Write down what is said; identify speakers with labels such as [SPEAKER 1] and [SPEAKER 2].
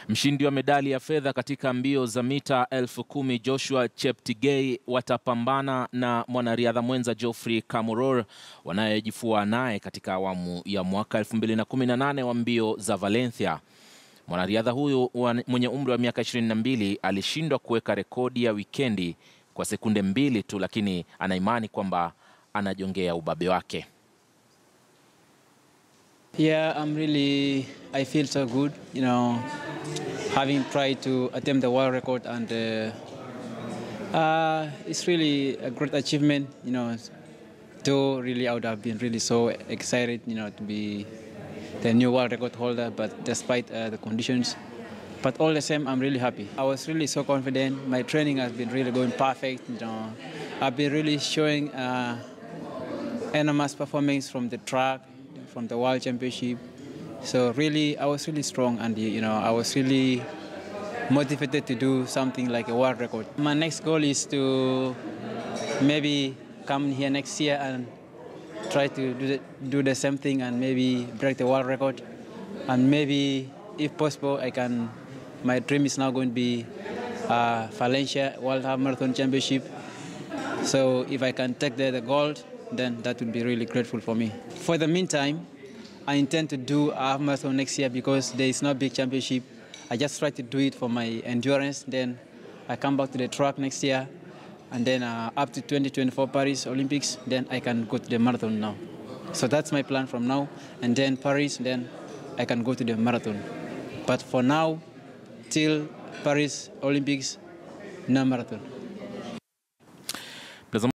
[SPEAKER 1] Mshindi wa medali ya fedha katika mbio za mita 10,000 Joshua Cheptigei watapambana na mwanariadha mwenza Geoffrey Kamworor wanayejifua naye katika awamu ya mwaka 2018 wa mbio za Valencia. Mwanariadha huyu mwenye umri wa miaka 22 alishindwa kuweka rekodi ya wikendi kwa sekunde 2 tu, lakini ana imani kwamba anajongea ubabe wake.
[SPEAKER 2] Yeah, I feel so good, having tried to attempt the world record, and it's really a great achievement, though really I would have been really so excited, to be the new world record holder, but despite the conditions. But all the same, I'm really happy. I was really so confident. My training has been really going perfect, I've been really showing enormous performance from the track, from the World Championship. So really, I was really strong, and I was really motivated to do something like a world record. My next goal is to maybe come here next year and try to do the same thing and maybe break the world record. And maybe, if possible, my dream is now going to be Valencia World Half Marathon Championship. So if I can take the gold, then that would be really grateful for me. For the meantime, I intend to do a half marathon next year because there is no big championship. I just try to do it for my endurance. Then I come back to the track next year, and then up to 2024 Paris Olympics, then I can go to the marathon now. So that's my plan from now, and then Paris, then I can go to the marathon. But for now, till Paris Olympics, no marathon.